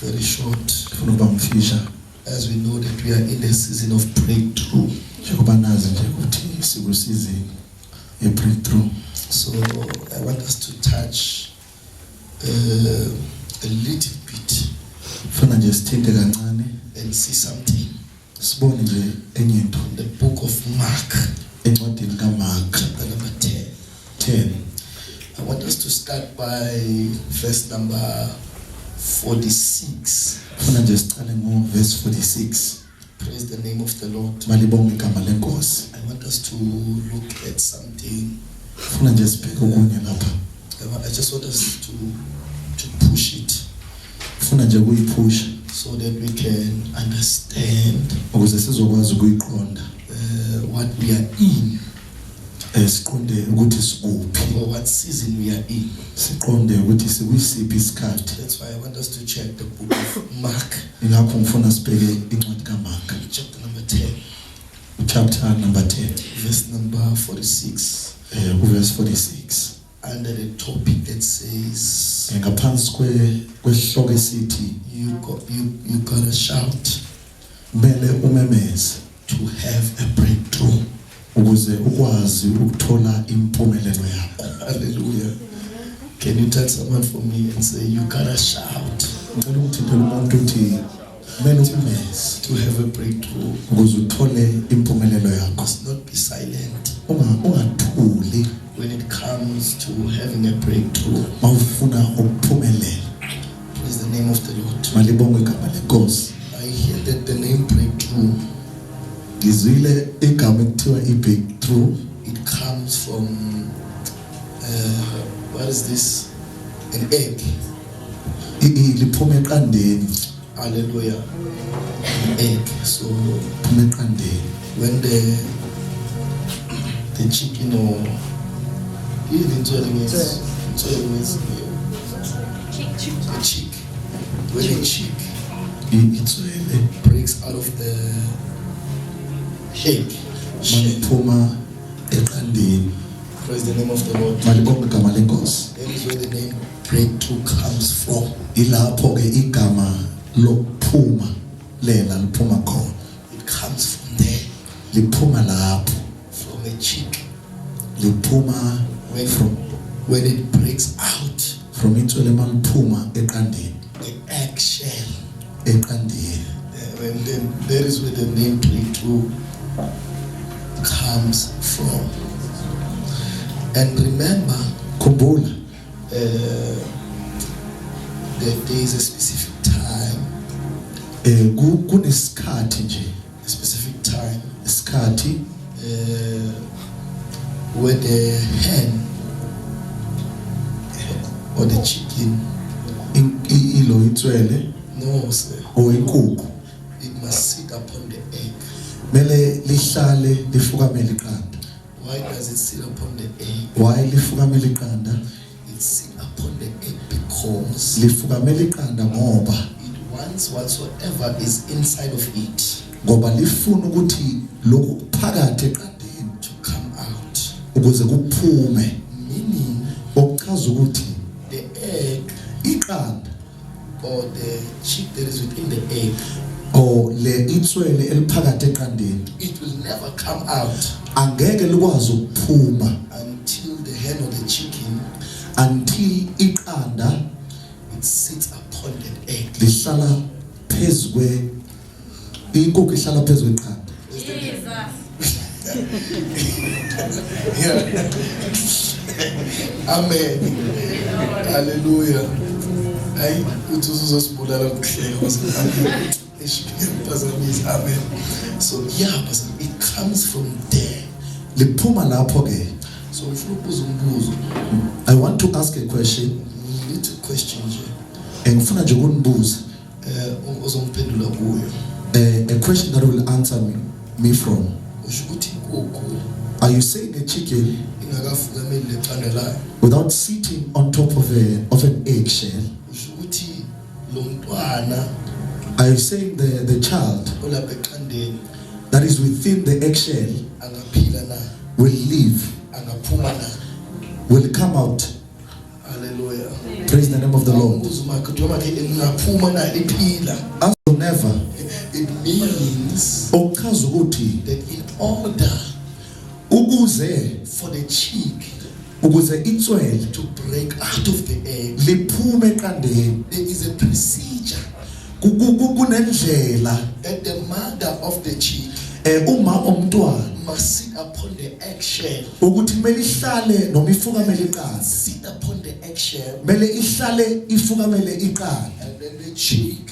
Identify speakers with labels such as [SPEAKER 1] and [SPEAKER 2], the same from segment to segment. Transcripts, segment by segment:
[SPEAKER 1] Very short. As we know that we are in the season of breakthrough. So I want us to touch a little bit and see something. In the book of Mark, chapter number 10. I want us to start by verse number 46.
[SPEAKER 2] Verse 46.
[SPEAKER 1] Praise the name of the Lord. I want us to look at something. I just want us to push it so that we can understand what we are in, or what season we are in. That's why I want us to check the book of Mark, chapter number 10, verse number 46.
[SPEAKER 2] Verse 46.
[SPEAKER 1] Under the topic that says, you gotta shout to have a breakthrough. Hallelujah. Can you tell someone for me and say, you gotta shout to have a breakthrough? Must not be silent when it comes to having a breakthrough. Praise the name of the Lord. I hear that the name breakthrough, it comes from what is this? An egg. Hallelujah. An egg. So when the chicken or even the chick, when the chick breaks out of the egg shell. Praise the name of the Lord. That is where the name breakthrough comes from. It comes from there. From a chick. When it breaks out,
[SPEAKER 2] from
[SPEAKER 1] the egg shell. That is where the name breakthrough comes from. And remember, that there is a specific time. A specific time. Where the hen or the chicken, no sir, it must sit upon the egg. Why does it sit upon the egg? It sits upon the egg because it wants whatsoever is inside of it to come out. Meaning the egg or the chick that is within the egg, it will never come out until the hen or the chicken, it sits upon that egg. Yeah. Amen. Hallelujah. Amen. So yeah, it comes from there. So
[SPEAKER 2] I want to ask a question.
[SPEAKER 1] Little question.
[SPEAKER 2] A question that will answer me from. Are you saying a chicken without sitting on top of an eggshell? Are you saying the child that is within the eggshell will live, will come out?
[SPEAKER 1] Hallelujah.
[SPEAKER 2] Praise the name of the Lord. As never,
[SPEAKER 1] it means
[SPEAKER 2] okazukuthi
[SPEAKER 1] that in order
[SPEAKER 2] ukuze
[SPEAKER 1] for the cheek
[SPEAKER 2] itswele
[SPEAKER 1] to break out of the egg,
[SPEAKER 2] liphume eqandeni,
[SPEAKER 1] there is a procedure
[SPEAKER 2] kunendlela
[SPEAKER 1] that the mother of the cheek
[SPEAKER 2] umama omntwana
[SPEAKER 1] must sit upon the eggshell.
[SPEAKER 2] ukuthi kumele ihlale noma ifukamele iqanda,
[SPEAKER 1] Sit upon the eggshell,
[SPEAKER 2] kumele ihlale ifukamele iqanda,
[SPEAKER 1] and then the cheek,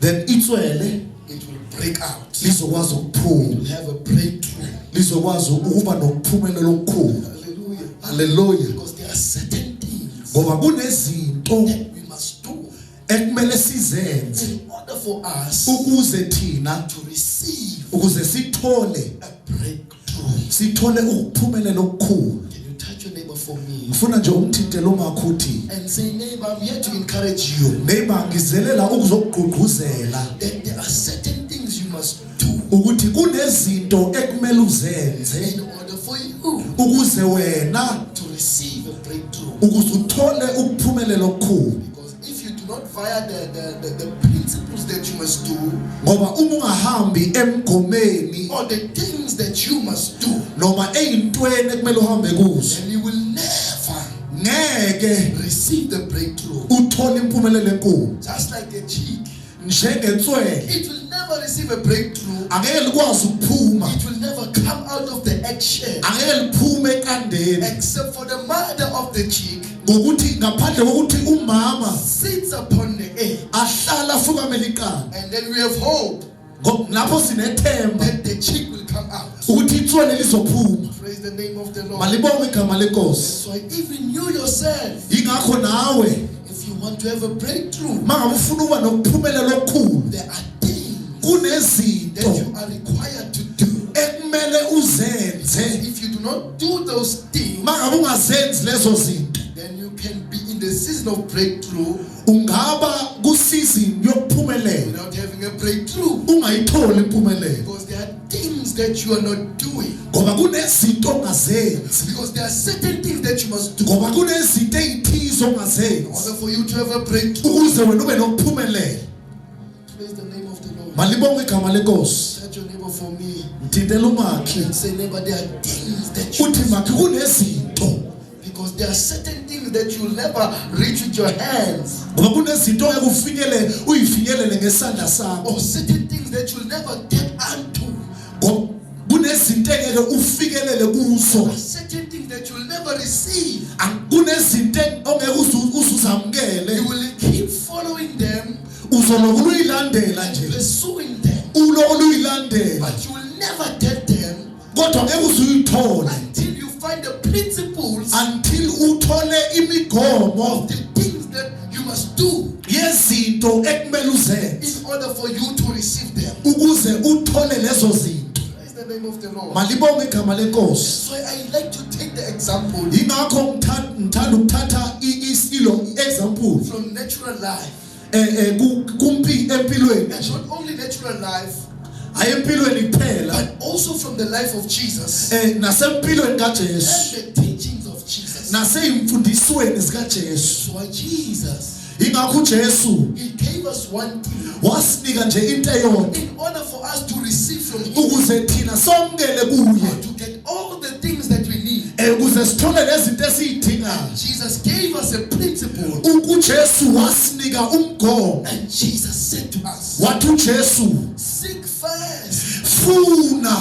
[SPEAKER 2] then itswele
[SPEAKER 1] it will break out.
[SPEAKER 2] lizokwazi ukuphuma,
[SPEAKER 1] You have a breakthrough.
[SPEAKER 2] lizokwazi ukuba nokuphumelela okukhulu.
[SPEAKER 1] Hallelujah.
[SPEAKER 2] Hallelujah.
[SPEAKER 1] Because there are certain things
[SPEAKER 2] Ngoba kunezinto
[SPEAKER 1] that we must do
[SPEAKER 2] ekumele sizenze
[SPEAKER 1] in order for us
[SPEAKER 2] ukuze thina
[SPEAKER 1] to receive
[SPEAKER 2] ukuze sithole
[SPEAKER 1] a breakthrough.
[SPEAKER 2] sithole ukuphumelela okukhulu.
[SPEAKER 1] Can you touch your neighbor for me
[SPEAKER 2] Ngifuna nje umthintele umakhuthi
[SPEAKER 1] and say, neighbor, I'm here to encourage you
[SPEAKER 2] neighbor ngizelela ukuzokugqugquzela
[SPEAKER 1] that there are certain things you must do
[SPEAKER 2] ukuthi kunezinto ekumele uzenze
[SPEAKER 1] in order for you
[SPEAKER 2] ukuze wena
[SPEAKER 1] to receive a breakthrough.
[SPEAKER 2] ukuze uthole ukuphumelela okukhulu.
[SPEAKER 1] Because if you do not via the principles that you must do
[SPEAKER 2] Ngoba uma ungahambi emgomeni
[SPEAKER 1] or the things that you must do,
[SPEAKER 2] noma eyintweni ekumele uhambe kuzo,
[SPEAKER 1] then you will never
[SPEAKER 2] ngeke
[SPEAKER 1] receive the breakthrough.
[SPEAKER 2] uthole impumelelo enkulu.
[SPEAKER 1] Just like the cheek,
[SPEAKER 2] Njengetswele
[SPEAKER 1] it will never receive a breakthrough.
[SPEAKER 2] angeke likwazi ukuphuma,
[SPEAKER 1] It will never come out of the eggshell
[SPEAKER 2] angeke liphume eqandeni
[SPEAKER 1] except for the mother of the cheek
[SPEAKER 2] ngokuthi ngaphandle kokuthi umama
[SPEAKER 1] sits upon the egg.
[SPEAKER 2] ahlala afukamela iqanda.
[SPEAKER 1] And then we have hope
[SPEAKER 2] Lapho sinethemba
[SPEAKER 1] that the cheek will come out.
[SPEAKER 2] ukuthi itswele lizophuma.
[SPEAKER 1] Praise the name of the Lord.
[SPEAKER 2] Malibonge igama lenkosi.
[SPEAKER 1] So even you yourself,
[SPEAKER 2] Ingakho nawe
[SPEAKER 1] if you want to have a breakthrough,
[SPEAKER 2] mangabe ufuna ukuba nokuphumelela okukhulu,
[SPEAKER 1] there are things that
[SPEAKER 2] kunezinto
[SPEAKER 1] you are required to do.
[SPEAKER 2] ekumele uzenze.
[SPEAKER 1] If you do not do those things,
[SPEAKER 2] Mangabe ungazenzi lezo zinto,
[SPEAKER 1] then you can be in the season of breakthrough
[SPEAKER 2] ungaba kusizini yokuphumelela
[SPEAKER 1] without having a breakthrough.
[SPEAKER 2] ungayitholi impumelelo.
[SPEAKER 1] Because there are things that you are not doing.
[SPEAKER 2] Ngoba kunezinto ongazenzi,
[SPEAKER 1] Because there are certain things that you must do in
[SPEAKER 2] ngoba kunezinto ezithize ongazenzi
[SPEAKER 1] order for you to have a breakthrough.
[SPEAKER 2] ukuze wena ube nokuphumelela.
[SPEAKER 1] Praise the name of the Lord.
[SPEAKER 2] Malibonge igama lenkosi.
[SPEAKER 1] Touch your neighbor for me
[SPEAKER 2] Mthintela umakhi
[SPEAKER 1] and say, neighbor, there are things that you
[SPEAKER 2] uthi makhi kunezinto,
[SPEAKER 1] because there are certain things that you will never reach with your hands,
[SPEAKER 2] ngoba kunezinto ongeke uyifinyelele ngesandla sakho,
[SPEAKER 1] or certain things that you'll never get unto,
[SPEAKER 2] ngoba kunezinto engeke ufikelele kuzo,
[SPEAKER 1] certain things that you'll never receive.
[SPEAKER 2] kunezinto ongeke uzamkele,
[SPEAKER 1] You will keep following them,
[SPEAKER 2] uzoloku uyilandela nje,
[SPEAKER 1] pursuing them,
[SPEAKER 2] uloko uyilandela,
[SPEAKER 1] but you will never get them
[SPEAKER 2] kodwa ngeke uzuyithole
[SPEAKER 1] until you find the principles
[SPEAKER 2] until uthole imigomo
[SPEAKER 1] of the things that you must do
[SPEAKER 2] yezinto ekumele uzenze
[SPEAKER 1] in order for you to receive them.
[SPEAKER 2] ukuze uthole lezo zinto.
[SPEAKER 1] Praise the name of the Lord.
[SPEAKER 2] Malibonge igama lenkosi.
[SPEAKER 1] So I like to take the example
[SPEAKER 2] Ingakho ngithanda ukuthatha isilo example
[SPEAKER 1] from natural life,
[SPEAKER 2] empilweni,
[SPEAKER 1] and not only natural life,
[SPEAKER 2] hayi empilweni kuphela,
[SPEAKER 1] but also from the life of Jesus
[SPEAKER 2] nasempilweni
[SPEAKER 1] and
[SPEAKER 2] kaJesu,
[SPEAKER 1] the teachings of Jesus.
[SPEAKER 2] naseyimfundisweni zikaJesu.
[SPEAKER 1] So Jesus,
[SPEAKER 2] Ingakho uJesu
[SPEAKER 1] He gave us one thing
[SPEAKER 2] wasinika nje into eyodwa
[SPEAKER 1] in order for us to receive from Him,
[SPEAKER 2] ukuze thina somkele kuye,
[SPEAKER 1] to get all the things that we need.
[SPEAKER 2] ukuze sithole lezinto esiyidingayo.
[SPEAKER 1] Jesus gave us a principle,
[SPEAKER 2] UJesu wasinika umgomo,
[SPEAKER 1] and Jesus said to us,
[SPEAKER 2] wathi uJesu
[SPEAKER 1] seek first
[SPEAKER 2] funa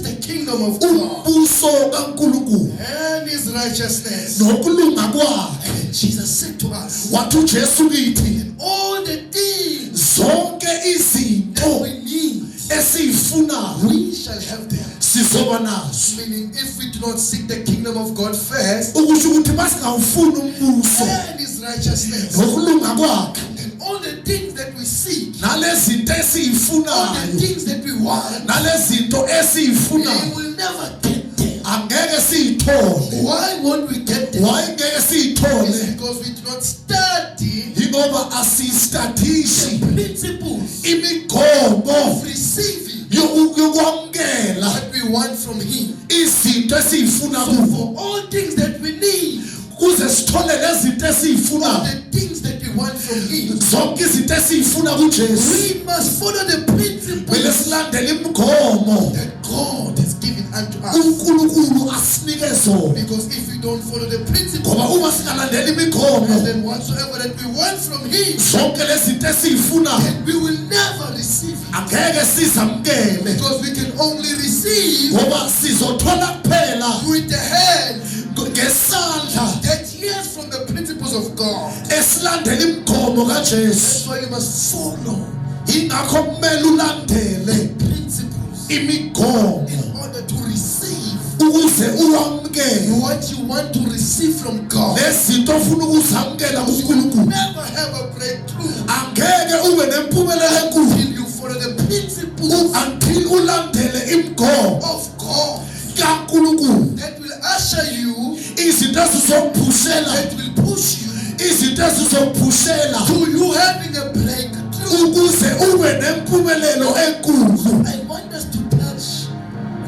[SPEAKER 1] the kingdom of God
[SPEAKER 2] umbuso kaNkulunkulu
[SPEAKER 1] and His righteousness.
[SPEAKER 2] nokulunga kwakhe.
[SPEAKER 1] And Jesus said to us,
[SPEAKER 2] Wathi uJesu kithi
[SPEAKER 1] all the things
[SPEAKER 2] zonke
[SPEAKER 1] that
[SPEAKER 2] izinto
[SPEAKER 1] we need,
[SPEAKER 2] esizifunayo
[SPEAKER 1] we shall have them.
[SPEAKER 2] sizoba nazo.
[SPEAKER 1] Meaning, if we do not seek the kingdom of God first
[SPEAKER 2] Ukusho ukuthi masingawufuni umbuso
[SPEAKER 1] and His righteousness,
[SPEAKER 2] nokulunga kwakhe,
[SPEAKER 1] then all the things that we seek,
[SPEAKER 2] nalezinto
[SPEAKER 1] all the
[SPEAKER 2] esizifunayo,
[SPEAKER 1] things that we want,
[SPEAKER 2] nalezinto
[SPEAKER 1] we
[SPEAKER 2] esizifunayo
[SPEAKER 1] will never get them.
[SPEAKER 2] angeke siyithole.
[SPEAKER 1] Why won't we get them?
[SPEAKER 2] Why ngeke
[SPEAKER 1] It's
[SPEAKER 2] siyithole?
[SPEAKER 1] because we do not study
[SPEAKER 2] Ingoba asistadishi
[SPEAKER 1] the principles
[SPEAKER 2] imigomo
[SPEAKER 1] of receiving
[SPEAKER 2] yokwamkela
[SPEAKER 1] what we want from Him.
[SPEAKER 2] izinto esizifuna
[SPEAKER 1] So
[SPEAKER 2] kubo,
[SPEAKER 1] for all things that we need,
[SPEAKER 2] kuze sithole lezinto
[SPEAKER 1] all
[SPEAKER 2] esizifunayo,
[SPEAKER 1] the things want from him.
[SPEAKER 2] Zonke izinto esifuna kuJesu.
[SPEAKER 1] We must follow the principles
[SPEAKER 2] Kumele silandele imigomo
[SPEAKER 1] that God has given unto us.
[SPEAKER 2] uNkulunkulu asinike zona.
[SPEAKER 1] Because if we don't follow the principles,
[SPEAKER 2] Ngoba uma singalandeli imigomo,
[SPEAKER 1] then whatsoever that we want from him,
[SPEAKER 2] zonke lezi zinto esifuna
[SPEAKER 1] then we will never receive it.
[SPEAKER 2] angeke sizamkele.
[SPEAKER 1] Because we can only receive
[SPEAKER 2] Ngoba sizothola kuphela
[SPEAKER 1] with the hand
[SPEAKER 2] ngesandla
[SPEAKER 1] that hears from the principles of God.
[SPEAKER 2] esilandela imigomo kaJesu.
[SPEAKER 1] That's why you must follow
[SPEAKER 2] Ingakho kumele ulandele
[SPEAKER 1] principles
[SPEAKER 2] imigomo
[SPEAKER 1] in order to receive
[SPEAKER 2] ukuze uwamkele
[SPEAKER 1] what you want to receive from God.
[SPEAKER 2] lezinto ofuna ukuzamkela kuNkulunkulu.
[SPEAKER 1] Never have a breakthrough
[SPEAKER 2] Angeke ube nempumelelo enkulu
[SPEAKER 1] until you follow the principles
[SPEAKER 2] until ulandele imigomo
[SPEAKER 1] of God
[SPEAKER 2] kaNkulunkulu.
[SPEAKER 1] that will usher you,
[SPEAKER 2] Izinto ezizokuphushela,
[SPEAKER 1] that will push you
[SPEAKER 2] izinto ezizokuphushela
[SPEAKER 1] to you having a breakthrough.
[SPEAKER 2] ukuze ube nempumelelo enkulu.
[SPEAKER 1] I want us to touch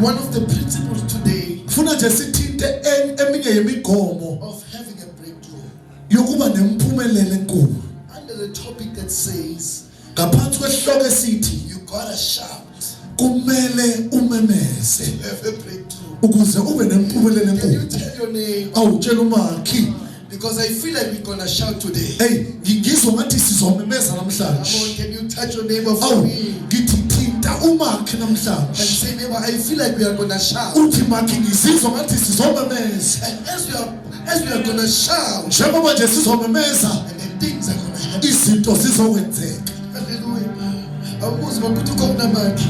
[SPEAKER 1] one of the principles today
[SPEAKER 2] Funa nje sithinte eminye yemigomo
[SPEAKER 1] of having a breakthrough
[SPEAKER 2] yokuba nempumelelo enkulu.
[SPEAKER 1] under the topic that says
[SPEAKER 2] Ngaphansi kwesihloko esithi
[SPEAKER 1] you gotta shout
[SPEAKER 2] kumele umemeze
[SPEAKER 1] to have a breakthrough.
[SPEAKER 2] ukuze ube nempumelelo
[SPEAKER 1] Can you
[SPEAKER 2] enkulu.
[SPEAKER 1] tell your name?
[SPEAKER 2] Awutshela umakhi,
[SPEAKER 1] Because I feel like we're gonna shout today.
[SPEAKER 2] hey ngizwa ngathi sizomemeza
[SPEAKER 1] Come on,
[SPEAKER 2] namhlanje.
[SPEAKER 1] can you touch your neighbor for
[SPEAKER 2] Awu
[SPEAKER 1] me
[SPEAKER 2] ngithi thinta umakhi
[SPEAKER 1] and
[SPEAKER 2] namhlanje.
[SPEAKER 1] say, neighbor, I feel like we are gonna shout.
[SPEAKER 2] Uthi makhi ngizizwa ngathi sizomemeza.
[SPEAKER 1] And as we are gonna shout,
[SPEAKER 2] Njengoba nje sizomemeza
[SPEAKER 1] and then things are gonna happen.
[SPEAKER 2] izinto zizokwenzeka.
[SPEAKER 1] Hallelujah. Awubuze makuthi ukhona makhi.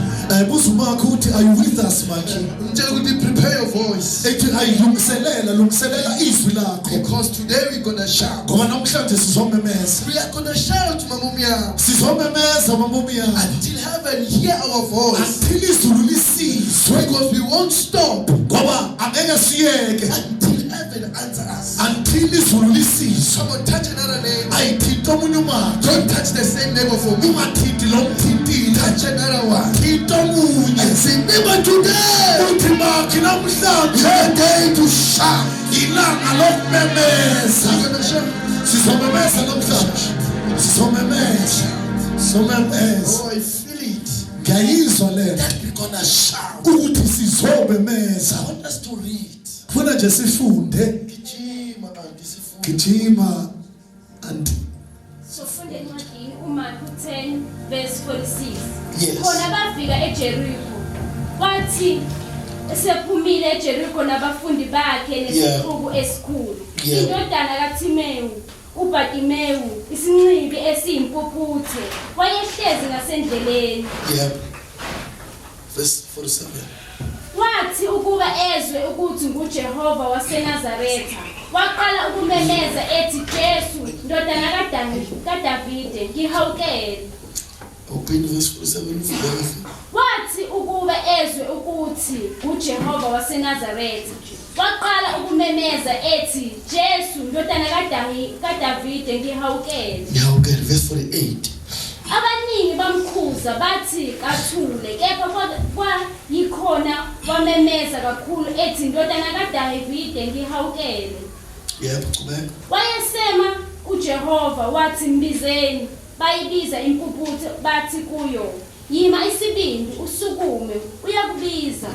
[SPEAKER 2] Buza umakhi uthi are you with us makhi?
[SPEAKER 1] Ngitshela ukuthi prepare your voice.
[SPEAKER 2] Ethi lungiselela izwi lakho.
[SPEAKER 1] Because today we're gonna shout.
[SPEAKER 2] Ngoba namhlanje sizomemeza.
[SPEAKER 1] We are gonna shout, Mamumia,
[SPEAKER 2] Sizomemeza mamumia.
[SPEAKER 1] until heaven hear our voice.
[SPEAKER 2] Until izulu lisizwe.
[SPEAKER 1] Because we won't stop
[SPEAKER 2] Ngoba angeke siyeke
[SPEAKER 1] until heaven answer us.
[SPEAKER 2] until izulu lisizwe.
[SPEAKER 1] Come on, touch another neighbor.
[SPEAKER 2] Ayithinta omunye umakhi.
[SPEAKER 1] Don't touch the same neighbor for me.
[SPEAKER 2] Ungathinti lo mthintile.
[SPEAKER 1] Touch another one.
[SPEAKER 2] Thinta omunye.
[SPEAKER 1] And say, neighbor, today
[SPEAKER 2] Uthi makhi namhlanje
[SPEAKER 1] is the day to shout.
[SPEAKER 2] ilanga lokumemeza.
[SPEAKER 1] We're gonna shout.
[SPEAKER 2] Sizomemeza namhlanje. Sizomemeza. Sizomemeza.
[SPEAKER 1] Oh, I feel it.
[SPEAKER 2] Ngiyayizwa lento
[SPEAKER 1] That we're gonna shout.
[SPEAKER 2] ukuthi sizomemeza.
[SPEAKER 1] I want us to read.
[SPEAKER 2] Funa nje sifunde.
[SPEAKER 1] Gijima, auntie, sifunde.
[SPEAKER 2] Gijima and
[SPEAKER 3] Sofunda encwadini uMarku 10 verse 46.
[SPEAKER 1] Yes.
[SPEAKER 3] Khona bafika eJeriko. Kwathi esephumile eJeriko nabafundi bakhe nesixuku esikhulu.
[SPEAKER 1] Yeah.
[SPEAKER 3] Indodana kaTimewu, uBhatimewu, isincibi esiyimpuphuthe, wayehlezi ngasendleleni.
[SPEAKER 1] Yeah. Verse 47.
[SPEAKER 3] Wathi ukuba ezwe ukuthi nguJehova waseNazaretha, waqala ukumemeza ethi Jesu, ndodana kaDavide, ngihawukele.
[SPEAKER 1] Open verse 47.
[SPEAKER 3] Wathi ukuba ezwe ukuthi nguJehova waseNazaretha, waqala ukumemeza ethi Jesu, ndodana kaDavide, ngihawukele.
[SPEAKER 1] Now get verse 48.
[SPEAKER 3] Abaningi bamkhuza bathi kathule, kepha kwayikhona wamemeza kakhulu ethi ndodana kaDavide, ngihawukele.
[SPEAKER 1] Yeah, go back.
[SPEAKER 3] Wayesema uJehova wathi mbizeni, bayibiza impuphuthe bathi kuyo, yima isibindi usukume, uyakubiza.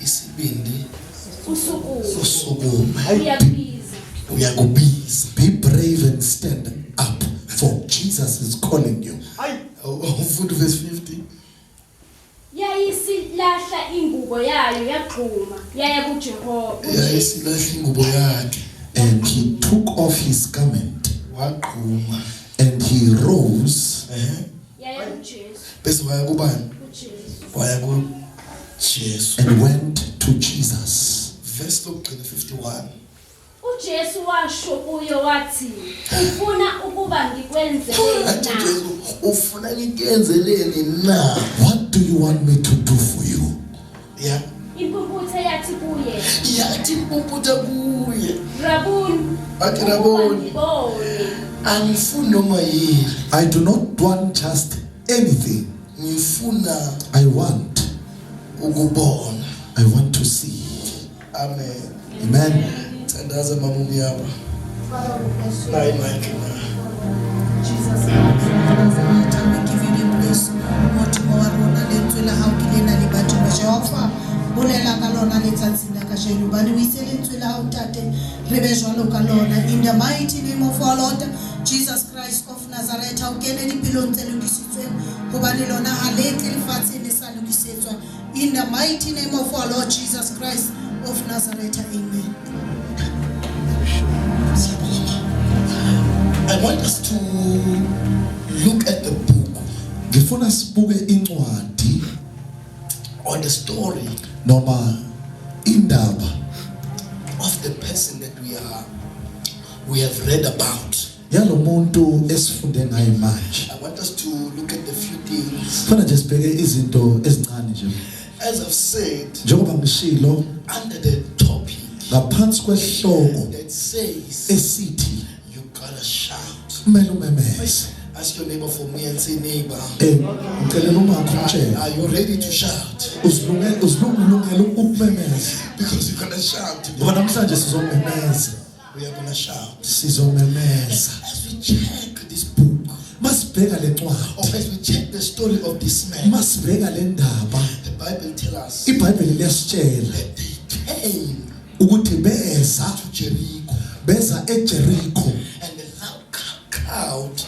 [SPEAKER 1] Isibindi
[SPEAKER 3] Usukume, uyakubiza.
[SPEAKER 1] uyakubiza.
[SPEAKER 2] be brave and stand up, for Jesus is calling you.
[SPEAKER 1] Food verse 50.
[SPEAKER 3] Yayisilahla ingubo yayo yagquma, yaya kuJehova.
[SPEAKER 1] Yayisilahla ingubo yakhe
[SPEAKER 2] And he took off his garment
[SPEAKER 1] wagquma.
[SPEAKER 2] and he rose
[SPEAKER 3] Yaya kuJesu,
[SPEAKER 1] Bese waya kubani?
[SPEAKER 3] kuJesu.
[SPEAKER 1] Waya ku Jesu.
[SPEAKER 2] and went to Jesus.
[SPEAKER 1] Verse 51.
[SPEAKER 3] uJesu washo kuyo wathi, ufuna ukuba ngikwenzele
[SPEAKER 1] Athi
[SPEAKER 3] na?
[SPEAKER 1] Jesu, ufuna ngikenzeleni na?
[SPEAKER 2] What do you want me to do for you?
[SPEAKER 1] Yeah.
[SPEAKER 3] Impumputhe yathi kuye,
[SPEAKER 1] Yathi impuputha kuye.
[SPEAKER 3] Rabuni,
[SPEAKER 1] Athi
[SPEAKER 3] ukuba
[SPEAKER 1] Rabuni,
[SPEAKER 3] ngibone.
[SPEAKER 1] angifuni noma yini.
[SPEAKER 2] I do not want just anything.
[SPEAKER 1] Ngifuna
[SPEAKER 2] I want
[SPEAKER 1] ukubona.
[SPEAKER 2] I want to see.
[SPEAKER 1] Amen.
[SPEAKER 2] Amen.
[SPEAKER 1] Thandaza mama umyaba. Nayi Mike na.
[SPEAKER 4] Jesus Christ, we give you the praise. Mothimo wa rona le tswela hao ke lena le batho ba Jehova. Bolela ka lona letsatsing la kajeno. Bane o itse le tswela hao tate re be jwalo ka lona. In the mighty name of our Lord Jesus Christ of Nazareth, o kene dipelong tse lokisitsweng hobane lona ha le tle lefatsheng le sa lokisetswa. In the mighty name of our Lord Jesus Christ of Nazareth, amen.
[SPEAKER 1] I want us to look at the book
[SPEAKER 2] Ngifuna sibuke incwadi
[SPEAKER 1] or the story
[SPEAKER 2] noma indaba
[SPEAKER 1] of the person that we have read about.
[SPEAKER 2] yalomuntu esifunde ngaye manje.
[SPEAKER 1] I want us to look at a few things.
[SPEAKER 2] Funa nje sibheke izinto ezincane nje.
[SPEAKER 1] As I've said,
[SPEAKER 2] Njengoba ngishilo
[SPEAKER 1] under the topic
[SPEAKER 2] ngaphansi kwesihloko
[SPEAKER 1] that says
[SPEAKER 2] esithi
[SPEAKER 1] you gotta shout.
[SPEAKER 2] kumele umemeze.
[SPEAKER 1] Ask your neighbor for me and say, neighbor,
[SPEAKER 2] Ngicela umakho umtshele
[SPEAKER 1] are you ready to shout?
[SPEAKER 2] uzilungele ukumemeza.
[SPEAKER 1] Because you're gonna shout.
[SPEAKER 2] Ngoba namhlanje sizomemeza.
[SPEAKER 1] We are gonna shout.
[SPEAKER 2] Sizomemeza.
[SPEAKER 1] As we check this book,
[SPEAKER 2] Masibheka le
[SPEAKER 1] or
[SPEAKER 2] ncwadi.
[SPEAKER 1] as we check the story of this man,
[SPEAKER 2] Masibheka le ndaba.
[SPEAKER 1] the Bible tells us
[SPEAKER 2] iBhayibheli liyasitshela
[SPEAKER 1] that they came
[SPEAKER 2] ukuthi beza
[SPEAKER 1] to Jericho
[SPEAKER 2] beza eJericho
[SPEAKER 1] and the loud crowd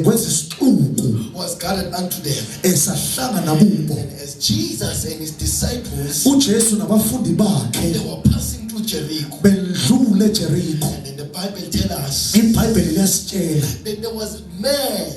[SPEAKER 2] kwezisixuku
[SPEAKER 1] was gathered unto them.
[SPEAKER 2] esahlangana kubo.
[SPEAKER 1] And as Jesus and his disciples,
[SPEAKER 2] uJesu nabafundi
[SPEAKER 1] they
[SPEAKER 2] bakhe
[SPEAKER 1] were passing through Jericho,
[SPEAKER 2] bedlule eJericho.
[SPEAKER 1] and then the Bible tells us
[SPEAKER 2] iBhayibheli liyasitshela
[SPEAKER 1] that there was a man,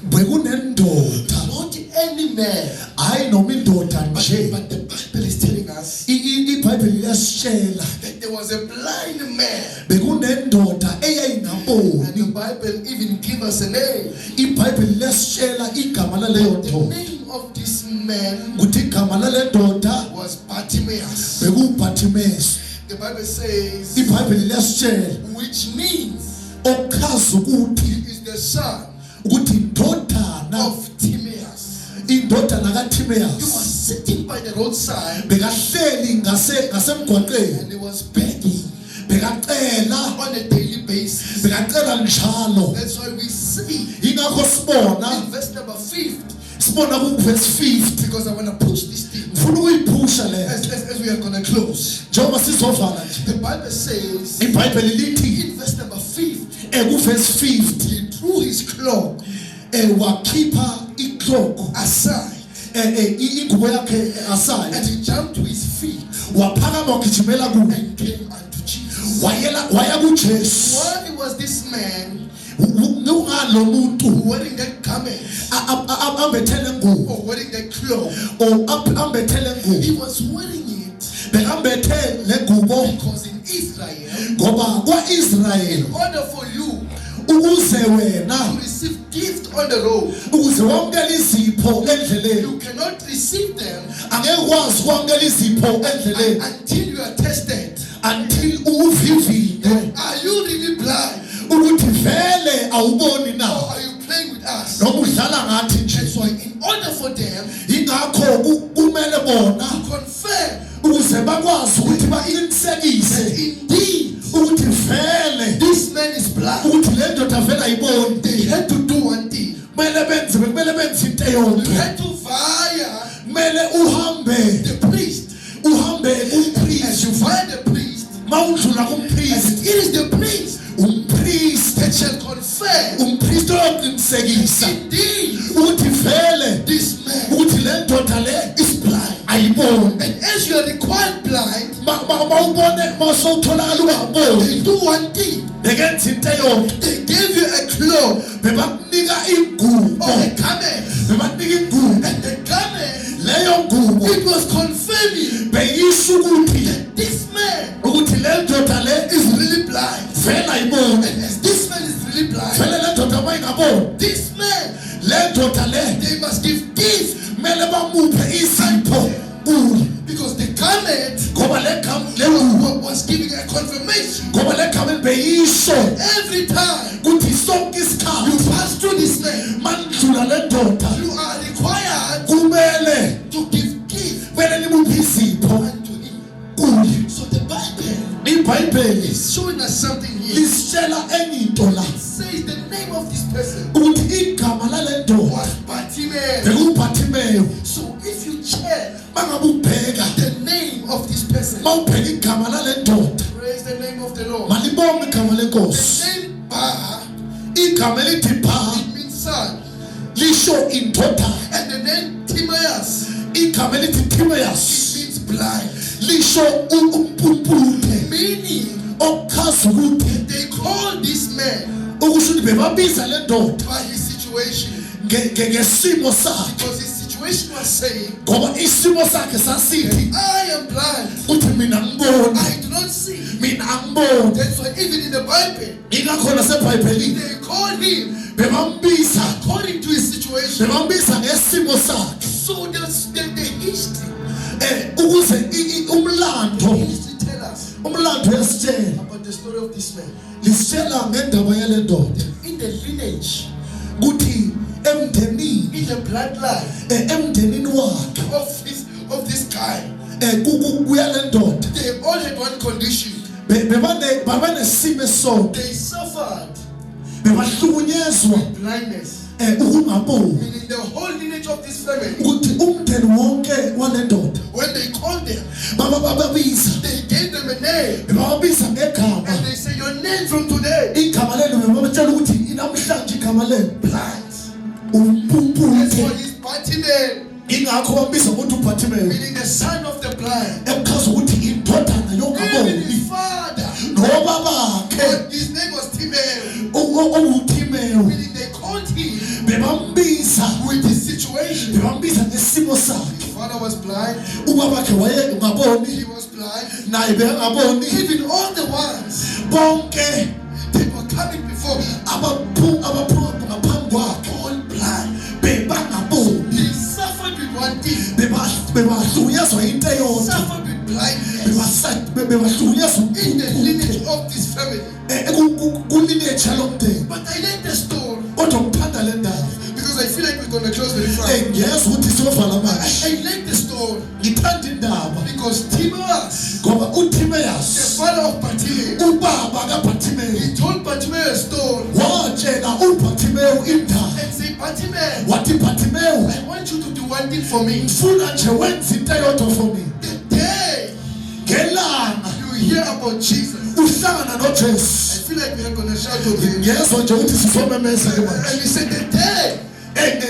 [SPEAKER 2] bekunendoda,
[SPEAKER 1] not any man,
[SPEAKER 2] hayi noma indoda nje.
[SPEAKER 1] but the Bible is telling us
[SPEAKER 2] iBhayibheli liyasitshela
[SPEAKER 1] that there was a blind man.
[SPEAKER 2] bekunendoda
[SPEAKER 1] And the
[SPEAKER 2] eyayingaboni.
[SPEAKER 1] Bible even gives us a name.
[SPEAKER 2] iBhayibheli liyasitshela igama laleyo
[SPEAKER 1] The
[SPEAKER 2] ndoda
[SPEAKER 1] name of this man
[SPEAKER 2] ukuthi igama lale ndoda
[SPEAKER 1] was Bartimaeus.
[SPEAKER 2] bekuBhartimeyu.
[SPEAKER 1] The Bible says,
[SPEAKER 2] iBhayibheli liyasitshela
[SPEAKER 1] which means
[SPEAKER 2] okuchaza ukuthi
[SPEAKER 1] he is the son
[SPEAKER 2] ukuthi indodana
[SPEAKER 1] of Timaeus.
[SPEAKER 2] indodana
[SPEAKER 1] He
[SPEAKER 2] kaTimaeus
[SPEAKER 1] was sitting by the roadside
[SPEAKER 2] bekahleli ngasemgwaqeni
[SPEAKER 1] and he was begging
[SPEAKER 2] bekacela
[SPEAKER 1] on a daily basis.
[SPEAKER 2] bekacela njalo.
[SPEAKER 1] That's why we see
[SPEAKER 2] Ingakho sibona
[SPEAKER 1] in verse number 50,
[SPEAKER 2] sibona ku verse 50
[SPEAKER 1] because I want to push this thing
[SPEAKER 2] ngifuna ukuyiphusha le
[SPEAKER 1] as we are going to close.
[SPEAKER 2] njengoba sizovala nje.
[SPEAKER 1] The Bible says
[SPEAKER 2] iBhayibheli lithi
[SPEAKER 1] in verse number 50,
[SPEAKER 2] ku verse 50
[SPEAKER 1] he drew his cloak
[SPEAKER 2] wakhipha icloak
[SPEAKER 1] aside
[SPEAKER 2] ingubo yakhe
[SPEAKER 1] and
[SPEAKER 2] aside
[SPEAKER 1] he jumped to his feet
[SPEAKER 2] waphakama wagijimela kuye
[SPEAKER 1] and came unto Jesus.
[SPEAKER 2] waya kuJesu.
[SPEAKER 1] Why was this man
[SPEAKER 2] Ngalo muntu
[SPEAKER 1] wearing that garment
[SPEAKER 2] ambethele ngubo
[SPEAKER 1] or wearing that cloak?
[SPEAKER 2] ambethele
[SPEAKER 1] He
[SPEAKER 2] ngubo
[SPEAKER 1] was wearing it
[SPEAKER 2] bekambethe le ngubo
[SPEAKER 1] because in Israel,
[SPEAKER 2] ngoba kwaIsrael
[SPEAKER 1] in order for you
[SPEAKER 2] ukuze wena
[SPEAKER 1] to receive gift on the road,
[SPEAKER 2] ukuze wamukele izipho endleleni
[SPEAKER 1] you cannot receive them
[SPEAKER 2] angeke ukwazi ukwamukela izipho endleleni
[SPEAKER 1] until you are tested.
[SPEAKER 2] until uvivinywe
[SPEAKER 1] Are you really blind
[SPEAKER 2] ukuthi vele awuboni
[SPEAKER 1] or
[SPEAKER 2] na
[SPEAKER 1] are you playing with us?
[SPEAKER 2] noma udlala ngathi nje.
[SPEAKER 1] That's why in order for them
[SPEAKER 2] Ingakho kumele bona
[SPEAKER 1] to confirm
[SPEAKER 2] ukuze bakwazi ukuthi baqinisekise
[SPEAKER 1] indeed
[SPEAKER 2] ukuthi vele
[SPEAKER 1] this man is blind,
[SPEAKER 2] ukuthi le ndoda vele ayiboni.
[SPEAKER 1] they had to do one thing.
[SPEAKER 2] kumele benze into
[SPEAKER 1] You
[SPEAKER 2] eyodwa.
[SPEAKER 1] had to via
[SPEAKER 2] kumele uhambe
[SPEAKER 1] the priest. As
[SPEAKER 2] kumpriest.
[SPEAKER 1] you via the priest,
[SPEAKER 2] mawudlula
[SPEAKER 1] as
[SPEAKER 2] kumpriest
[SPEAKER 1] it is the priest
[SPEAKER 2] umpriest
[SPEAKER 1] that shall confirm
[SPEAKER 2] umpriest oyoqinisekisa
[SPEAKER 1] indeed
[SPEAKER 2] ukuthi vele
[SPEAKER 1] this man
[SPEAKER 2] ukuthi le ndoda le
[SPEAKER 1] is blind.
[SPEAKER 2] ayiboni.
[SPEAKER 1] And as you are required blind,
[SPEAKER 2] mawubone mawusowutholakala ungaboni
[SPEAKER 1] they do one thing.
[SPEAKER 2] bekenza into eyodwa.
[SPEAKER 1] They gave you a cloak
[SPEAKER 2] bebakunika ingubo
[SPEAKER 1] or a garment,
[SPEAKER 2] bebakunika ingubo
[SPEAKER 1] and the garment,
[SPEAKER 2] leyo ngubo
[SPEAKER 1] it was confirming
[SPEAKER 2] beyisho ukuthi
[SPEAKER 1] that this man
[SPEAKER 2] ukuthi le ndoda le
[SPEAKER 1] is really blind.
[SPEAKER 2] vele ayiboni.
[SPEAKER 1] And as this man is really blind,
[SPEAKER 2] vele le ndoda mayingaboni
[SPEAKER 1] this man,
[SPEAKER 2] le ndoda le
[SPEAKER 1] they must give gift
[SPEAKER 2] kumele bamuphe izipho kuye
[SPEAKER 1] because the garment
[SPEAKER 2] ngoba le ngubo
[SPEAKER 1] was giving a confirmation.
[SPEAKER 2] ngoba le garment beyisho
[SPEAKER 1] Every time
[SPEAKER 2] ukuthi sonke
[SPEAKER 1] you
[SPEAKER 2] isikhathi
[SPEAKER 1] pass through this man,
[SPEAKER 2] mandlula le ndoda
[SPEAKER 1] you are required
[SPEAKER 2] kumele
[SPEAKER 1] to give gift
[SPEAKER 2] kumele nimuphe izipho
[SPEAKER 1] unto him.
[SPEAKER 2] kuye.
[SPEAKER 1] So the Bible
[SPEAKER 2] iBhayibheli
[SPEAKER 1] is showing us something here.
[SPEAKER 2] lisitshela enye into la
[SPEAKER 1] It says the name of this Bartimaeus.
[SPEAKER 2] So if you check
[SPEAKER 1] Mangabubheka
[SPEAKER 2] the name of this person,
[SPEAKER 1] mawubheka igama lale ndoda
[SPEAKER 2] praise the name of the Lord.
[SPEAKER 1] malibonge igama lenkosi.
[SPEAKER 2] The name Bar,
[SPEAKER 1] Igama elithi Bar
[SPEAKER 2] it means son.
[SPEAKER 1] lisho indodana.
[SPEAKER 2] And the name Timaeus,
[SPEAKER 1] Igama elithi
[SPEAKER 2] it
[SPEAKER 1] Timaeus
[SPEAKER 2] means blind.
[SPEAKER 1] lisho umpupute
[SPEAKER 2] Meaning,
[SPEAKER 1] okuchaza ukuthi
[SPEAKER 2] they call this man
[SPEAKER 1] ukusho ukuthi bebabiza le ndoda
[SPEAKER 2] by his situation.
[SPEAKER 1] ngesimo sakhe
[SPEAKER 2] Because his situation was saying,
[SPEAKER 1] ngoba isimo sakhe sasithi
[SPEAKER 2] I am blind.
[SPEAKER 1] uthi mina ngibona
[SPEAKER 2] I do not see.
[SPEAKER 1] mina angiboni.
[SPEAKER 2] That's why even in the Bible,
[SPEAKER 1] Ingakho nasebhayibhelini
[SPEAKER 2] they call him
[SPEAKER 1] bebambiza
[SPEAKER 2] according to his situation.
[SPEAKER 1] bebambiza ngesimo sakhe
[SPEAKER 2] So that's the history.
[SPEAKER 1] ukuze umlando
[SPEAKER 2] History tell us
[SPEAKER 1] umlando yasitshela
[SPEAKER 2] about the story of this man.
[SPEAKER 1] lisitshela ngendaba yale ndoda
[SPEAKER 2] In the lineage,
[SPEAKER 1] kuthi emndenini
[SPEAKER 2] in the bloodline
[SPEAKER 1] emndenini wakhe
[SPEAKER 2] of this guy,
[SPEAKER 1] kuyale ndoda
[SPEAKER 2] they all had one condition.
[SPEAKER 1] babanesimo esodwa
[SPEAKER 2] They suffered
[SPEAKER 1] bebahlukunyezwa
[SPEAKER 2] blindness.
[SPEAKER 1] ukungaboni
[SPEAKER 2] Meaning the whole lineage of this family,
[SPEAKER 1] ukuthi umndeni wonke wale ndoda
[SPEAKER 2] when they called them,
[SPEAKER 1] bababiza
[SPEAKER 2] they gave them a name.
[SPEAKER 1] bababiza ngegama
[SPEAKER 2] And they say, your name from today,
[SPEAKER 1] igama lelo bebabatshela ukuthi namhlanje igama lelo
[SPEAKER 2] blind. That's
[SPEAKER 1] umpupute
[SPEAKER 2] why he's Bartimaeus,
[SPEAKER 1] ingakho bambiza ngokuthi ubhathimeyo
[SPEAKER 2] meaning the son of the blind.
[SPEAKER 1] ekuchaza ukuthi indodana
[SPEAKER 2] Even
[SPEAKER 1] yongaboni
[SPEAKER 2] his father,
[SPEAKER 1] noba bakhe
[SPEAKER 2] his name was Timaeus,
[SPEAKER 1] owuthimeyo
[SPEAKER 2] meaning they called him
[SPEAKER 1] bebambiza
[SPEAKER 2] with his situation.
[SPEAKER 1] bebambiza ngesimo sakhe
[SPEAKER 2] His father was blind,
[SPEAKER 1] ubabakhe wayengaboni
[SPEAKER 2] he was blind.
[SPEAKER 1] naye bengaboni
[SPEAKER 2] Even all the ones
[SPEAKER 1] bonke
[SPEAKER 2] that were coming before,
[SPEAKER 1] abaphuma ngaphambi kwakhe
[SPEAKER 2] all blind.
[SPEAKER 1] bebangaboni
[SPEAKER 2] He suffered with one thing,
[SPEAKER 1] bebahlukunyezwa into eyodwa
[SPEAKER 2] suffered with blindness
[SPEAKER 1] bebahlukunyezwa
[SPEAKER 2] in the lineage of this family.
[SPEAKER 1] kulineage yalomndeni
[SPEAKER 2] But I like the story
[SPEAKER 1] kodwa ngithanda le ndaba
[SPEAKER 2] because I feel like we're going to close very fast.
[SPEAKER 1] ngiyeza ukuthi siyovala manje
[SPEAKER 2] I like the story
[SPEAKER 1] ngithanda indaba
[SPEAKER 2] because Timaeus,
[SPEAKER 1] ngoba
[SPEAKER 2] the
[SPEAKER 1] uTimaeus
[SPEAKER 2] father of Bartimaeus,
[SPEAKER 1] ubaba kaBartimeyu
[SPEAKER 2] he told Bartimaeus a story
[SPEAKER 1] watshela uBartimeyu indaba
[SPEAKER 2] and say, Bartimaeus,
[SPEAKER 1] wathi Bartimeyu
[SPEAKER 2] I want you to do one thing for me.
[SPEAKER 1] ngifuna nje wenze into eyodwa for me
[SPEAKER 2] The day
[SPEAKER 1] ngelanga
[SPEAKER 2] you hear about Jesus,
[SPEAKER 1] uhlangana
[SPEAKER 2] I
[SPEAKER 1] noJesu
[SPEAKER 2] feel like we're going to shout over him.
[SPEAKER 1] ngiyezwa nje ukuthi sizomemeza ke manje
[SPEAKER 2] And he said, the day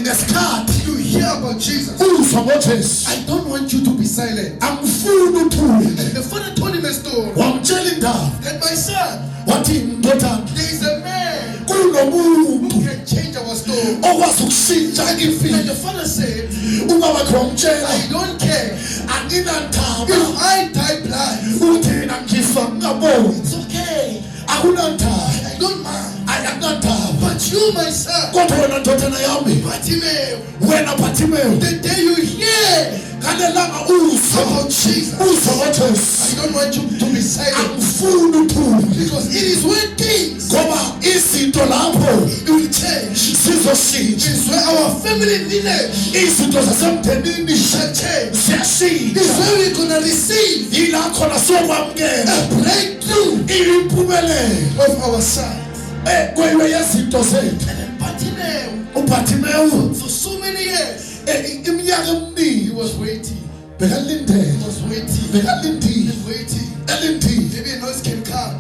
[SPEAKER 1] ngesikhathi
[SPEAKER 2] you hear about Jesus,
[SPEAKER 1] uzwa ngoJesu
[SPEAKER 2] I don't want you to be silent.
[SPEAKER 1] angifuni uthule
[SPEAKER 2] And the father told him a story
[SPEAKER 1] wamtshela indaba
[SPEAKER 2] that my son,
[SPEAKER 1] wathi ndodana
[SPEAKER 2] there is a man
[SPEAKER 1] kunomuntu
[SPEAKER 2] who can change our story.
[SPEAKER 1] okwazi ukushintsha
[SPEAKER 2] And
[SPEAKER 1] impilo
[SPEAKER 2] the father said,
[SPEAKER 1] ubaba khe wamtshela
[SPEAKER 2] I don't care
[SPEAKER 1] anginandaba
[SPEAKER 2] if I die blind.
[SPEAKER 1] uthi mina ngifa ngingaboni
[SPEAKER 2] It's okay.
[SPEAKER 1] akunandaba
[SPEAKER 2] I don't mind.
[SPEAKER 1] akunandaba
[SPEAKER 2] But you, my son,
[SPEAKER 1] kodwa wena ndodana yami
[SPEAKER 2] Bartimaeus,
[SPEAKER 1] wena Bartimeyu
[SPEAKER 2] the day you hear
[SPEAKER 1] ngalelanga uzwa
[SPEAKER 2] about Jesus,
[SPEAKER 1] uzwa ngoJesu
[SPEAKER 2] I don't want you to be silent
[SPEAKER 1] angifuni uthule
[SPEAKER 2] because it is when things
[SPEAKER 1] ngoba izinto lapho
[SPEAKER 2] will change.
[SPEAKER 1] zizoshintsha
[SPEAKER 2] It's where our family lineage
[SPEAKER 1] izinto zasemndenini
[SPEAKER 2] shall change. It's
[SPEAKER 1] ziyashintsha
[SPEAKER 2] where we're going to receive
[SPEAKER 1] yila khona sokwamukela
[SPEAKER 2] a breakthrough
[SPEAKER 1] impumelelo
[SPEAKER 2] of our side.
[SPEAKER 1] kwewe yezinto zethu
[SPEAKER 2] And then Bartimaeus,
[SPEAKER 1] uBartimeyu
[SPEAKER 2] for so many years,
[SPEAKER 1] iminyaka
[SPEAKER 2] he
[SPEAKER 1] eminingi
[SPEAKER 2] was waiting.
[SPEAKER 1] bekalindele
[SPEAKER 2] He was waiting.
[SPEAKER 1] bekalindile
[SPEAKER 2] And waiting.
[SPEAKER 1] elindile
[SPEAKER 2] Maybe a noise can come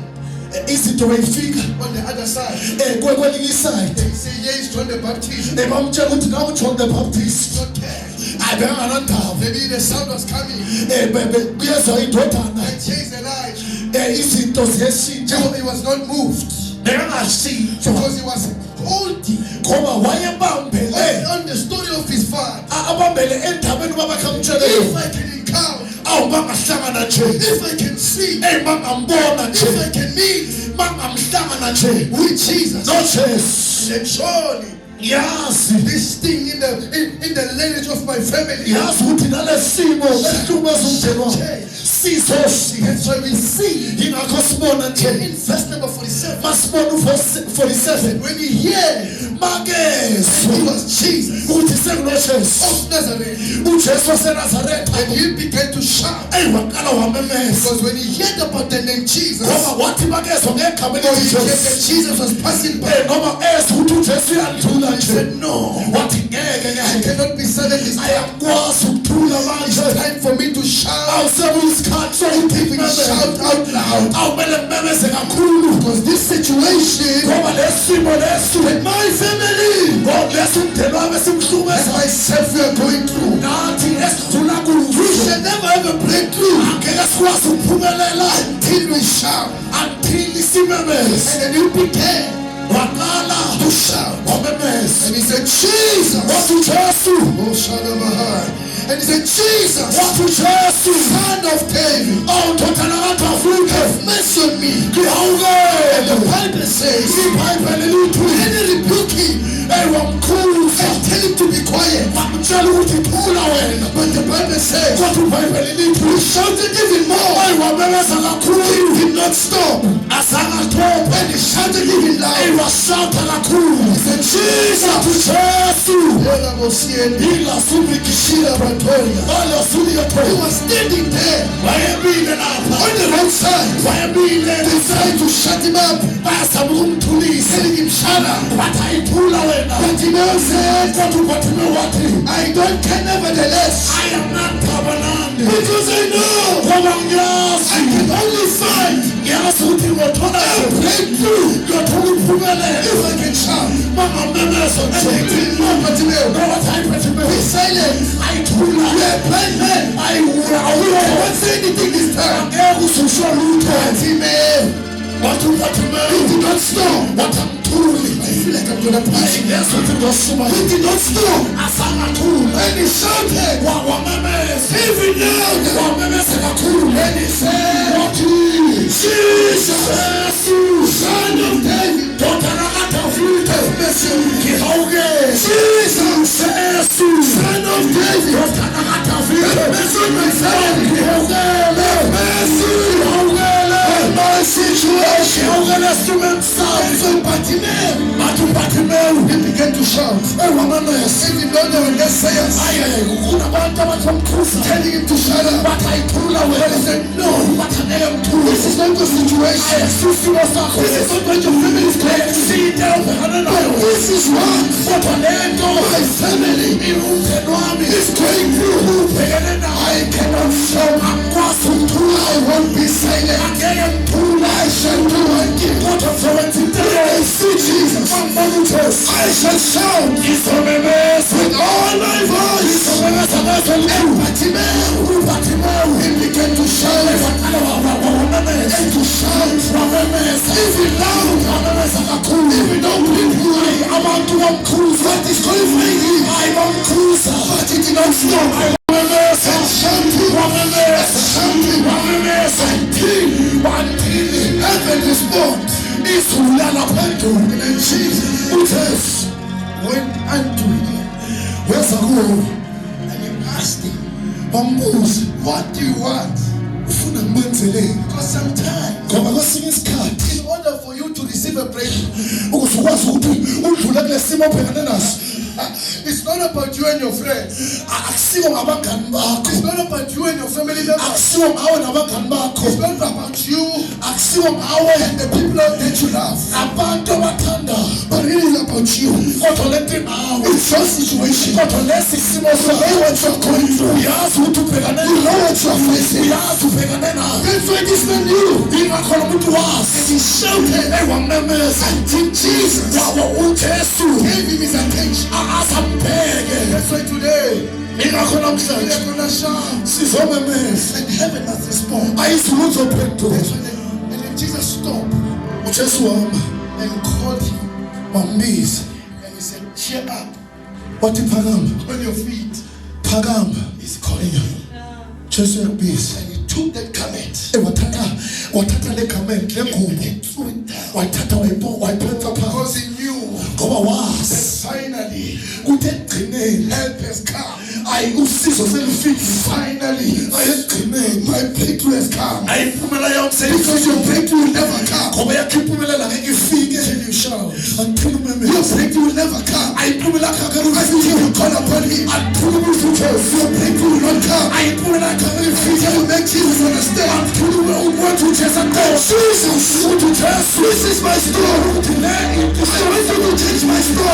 [SPEAKER 1] izinto beyifika
[SPEAKER 2] on the other side.
[SPEAKER 1] kwelinye iside
[SPEAKER 2] They say, yes, John the Baptist.
[SPEAKER 1] bamtshela ukuthi nawe John the Baptist
[SPEAKER 2] Okay.
[SPEAKER 1] hayi benganandaba
[SPEAKER 2] Maybe the sound was coming.
[SPEAKER 1] kuyezwa indodana
[SPEAKER 2] I changed the light.
[SPEAKER 1] izinto ziyashintsha
[SPEAKER 2] No, he was not moved
[SPEAKER 1] bengashintsha
[SPEAKER 2] because he was holding
[SPEAKER 1] ngoba wayebambele
[SPEAKER 2] on the story of his father.
[SPEAKER 1] abambele endabeni babakhamtshele
[SPEAKER 2] If I can encounter,
[SPEAKER 1] awu bangahlangana nje
[SPEAKER 2] if I can see,
[SPEAKER 1] bangambona
[SPEAKER 2] if
[SPEAKER 1] nje
[SPEAKER 2] I can meet
[SPEAKER 1] bangamhlangana nje
[SPEAKER 2] with Jesus,
[SPEAKER 1] noJesu
[SPEAKER 2] then surely
[SPEAKER 1] yazi
[SPEAKER 2] this thing in the lineage of my family,
[SPEAKER 1] yazi ukuthi nalesimo esihlumeza umndeni wami sizoshintsha
[SPEAKER 2] that's why we see
[SPEAKER 1] yingakho sibona nje
[SPEAKER 2] in verse number 47,
[SPEAKER 1] masibona u47
[SPEAKER 2] when he heard
[SPEAKER 1] makezwe
[SPEAKER 2] he was Jesus
[SPEAKER 1] ukuthi sekunoJesu
[SPEAKER 2] of Nazareth,
[SPEAKER 1] uJesu waseNazaretha
[SPEAKER 2] and he began to shout
[SPEAKER 1] waqala wamemeza
[SPEAKER 2] because when he heard about the name Jesus,
[SPEAKER 1] ngoba wathi makezwa ngegama
[SPEAKER 2] or he heard
[SPEAKER 1] eliJesu
[SPEAKER 2] that Jesus was passing by,
[SPEAKER 1] noma ezwe ukuthi uJesu uyandlula
[SPEAKER 2] he
[SPEAKER 1] nje
[SPEAKER 2] said, no,
[SPEAKER 1] wathi ngeke
[SPEAKER 2] I
[SPEAKER 1] ngeke It's time for me to shout. So giving a shout out loud. Because this situation in my family and myself we are going through. We shall never have a breakthrough until we shout. And then you prepare to shout. And he said, Jesus. Oh, Shadabahai. And he said, Jesus, Son of David, have mercy on me. And the Bible says, any rebuking and tell him to be quiet. But the Bible says, we shouted even more. He did not stop. And he shouted even louder. He said, Jesus. He was standing there on the roadside. They tried to shut him up, telling him shut up. But he now said, I don't care, nevertheless. I am not covenant. Because I know I can only find a breakthrough if I can shout. Be silent. We are blind men. We cannot say anything this time. He did not stop. I feel like I'm gonna preach. He did not stop. And he shouted even louder. And he said, Jesus, Son of David, have mercy on me. Jesus, Son of David, have mercy on my family. Have mercy on my situation. He began to shout. Even though they were naysayers telling him to shut up, but he said, no, this is not the situation. This is not what your family is going through. But this is what my family is going through. I cannot shout. I won't be silent. I shall do I see Jesus. I shall shout with all my voice. And began to shout and to shout even loud. Even though what is going on? But it did not stop. Until heaven responds. And then Jesus went unto him. Where's the goal? And he asked him, what do you want? Because sometimes in order for you to receive a breakthrough, it's not about you and your friends. It's not about you and your family members. It's not about you and the people that you love. But it is about you. It's your situation. You know what you're going through. You know what you're facing. That's why this man knew. And he shouted until Jesus gave him his attention. That's why today we are going to shout. And heaven has responded. And then Jesus stopped and called him. And he said, cheer up. On your feet. He's calling you. And he took that garment. Because he knew that finally help has come. Finally my breakthrough has come. Because your breakthrough will never come until you shout. Your breakthrough will never come until you call upon him. Your breakthrough will not come until you make Jesus understand. This is my story. I want you to change my story. I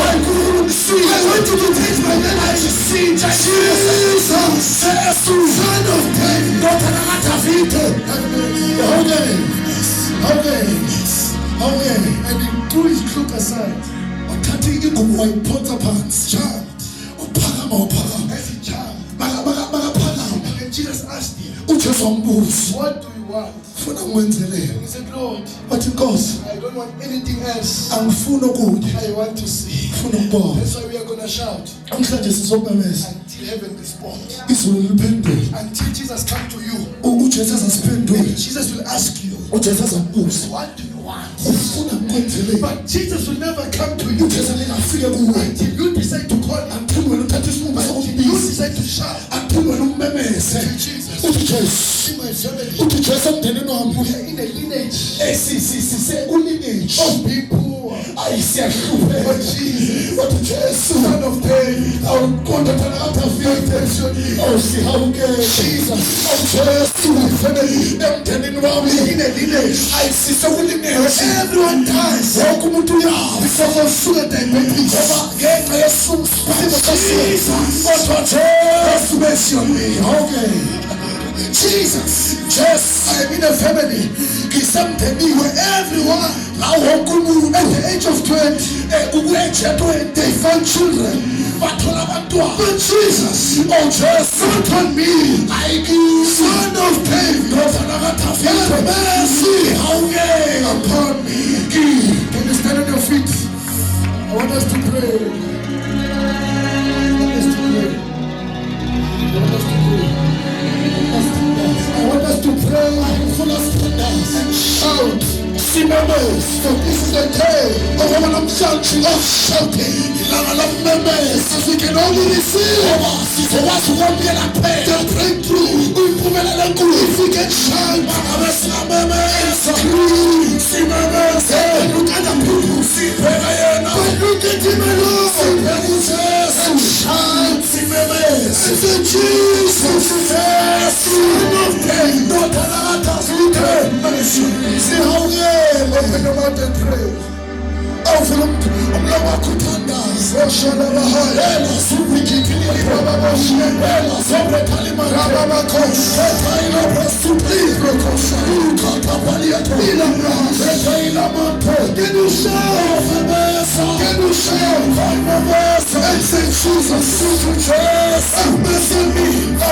[SPEAKER 1] want you to change my life. Jesus.
[SPEAKER 2] Jesu, Son of David, ndodana kaDavide. Okay.
[SPEAKER 1] And he threw his cloak aside.
[SPEAKER 2] Uthatha ingubo wayiphonsa phansi. Uphakama.
[SPEAKER 1] As he charged.
[SPEAKER 2] Makaphakama.
[SPEAKER 1] And Jesus asked him,
[SPEAKER 2] uJesu wambuza,
[SPEAKER 1] what do you want?
[SPEAKER 2] ufuna ngikwenzeleni?
[SPEAKER 1] He said, Lord,
[SPEAKER 2] Wathi Nkosi,
[SPEAKER 1] I don't want anything else.
[SPEAKER 2] angifuni ukudya,
[SPEAKER 1] I want to see.
[SPEAKER 2] ngifuna ukubona.
[SPEAKER 1] That's why we are going to shout
[SPEAKER 2] Namhlanje sizomemeza
[SPEAKER 1] until heaven responds.
[SPEAKER 2] izulu liphendule.
[SPEAKER 1] Until Jesus comes to you.
[SPEAKER 2] uJesu azasiphendule.
[SPEAKER 1] Jesus will ask you,
[SPEAKER 2] uJesu azambuza,
[SPEAKER 1] what do you want?
[SPEAKER 2] ufuna ngikwenzeleni?
[SPEAKER 1] But Jesus will never come to you
[SPEAKER 2] uJesu angafike kuwe
[SPEAKER 1] until you decide to call him.
[SPEAKER 2] until wena uthatha isinqumo
[SPEAKER 1] Until you
[SPEAKER 2] sokumbiza,
[SPEAKER 1] decide to shout.
[SPEAKER 2] until wena ummemeze.
[SPEAKER 1] Until Jesus.
[SPEAKER 2] Uthi Jesu,
[SPEAKER 1] See my family.
[SPEAKER 2] uthi Jesu emndenini wami.
[SPEAKER 1] We are in a lineage
[SPEAKER 2] Sisekulineage
[SPEAKER 1] of people.
[SPEAKER 2] ayisiyahluphe.
[SPEAKER 1] But Jesus,
[SPEAKER 2] Wathi Jesu,
[SPEAKER 1] Son of David,
[SPEAKER 2] awuqondana kaDavide, awusihawukele.
[SPEAKER 1] Jesus,
[SPEAKER 2] Jesu, emndenini wami
[SPEAKER 1] in a lineage.
[SPEAKER 2] ayisisekulineage.
[SPEAKER 1] Everyone dies
[SPEAKER 2] Wonke umuntu uyafa
[SPEAKER 1] because of sugar diabetes.
[SPEAKER 2] ngoba ngenxa yesimo
[SPEAKER 1] Jesus,
[SPEAKER 2] kodwa Jesu
[SPEAKER 1] mercy on me.
[SPEAKER 2] okay.
[SPEAKER 1] Jesus,
[SPEAKER 2] Jesu,
[SPEAKER 1] I am in a family where everyone
[SPEAKER 2] la wonke umuntu
[SPEAKER 1] at the age of 20,
[SPEAKER 2] ukweje 20
[SPEAKER 1] they found children.
[SPEAKER 2] bathola abantwana.
[SPEAKER 1] But Jesus,
[SPEAKER 2] Oh Jesu,
[SPEAKER 1] not on me, Son of David,
[SPEAKER 2] ndodana
[SPEAKER 1] have
[SPEAKER 2] kaDavide,
[SPEAKER 1] mercy
[SPEAKER 2] awukele
[SPEAKER 1] upon me. Can you stand on your feet? I want us to pray. I want us to pray.
[SPEAKER 2] full of tenderness
[SPEAKER 1] And shout.
[SPEAKER 2] simemeza.
[SPEAKER 1] So this is the day
[SPEAKER 2] Ngoba namhlanje
[SPEAKER 1] of shouting.
[SPEAKER 2] ilanga lokumemeza.
[SPEAKER 1] As we can only receive
[SPEAKER 2] Ngoba sizokwazi ukwamukela kuphela
[SPEAKER 1] the breakthrough.
[SPEAKER 2] impumelelo enkulu.
[SPEAKER 1] If we can shout,
[SPEAKER 2] Mangabe singamemeza,
[SPEAKER 1] scream,
[SPEAKER 2] simemeze, ukanda phulu sibheka yena,
[SPEAKER 1] look at him alone.
[SPEAKER 2] sibheka uJesu,
[SPEAKER 1] Shout,
[SPEAKER 2] simemeze,
[SPEAKER 1] and say, Jesus,
[SPEAKER 2] Jesu,
[SPEAKER 1] Son of David.
[SPEAKER 2] ndodana kaDavide, sihawukele.
[SPEAKER 1] Open your mouth and pray.
[SPEAKER 2] Awuvula umlomo wakho uthandaze. Ela suvikitile bababoshe, ela sobrekhalima bababakoshe, ela presupli kokosha, ukatapania to, ela brahse, ela manto. Can you shout? Can you shout? And say, Jesus, Jesus, have mercy on me. Oh,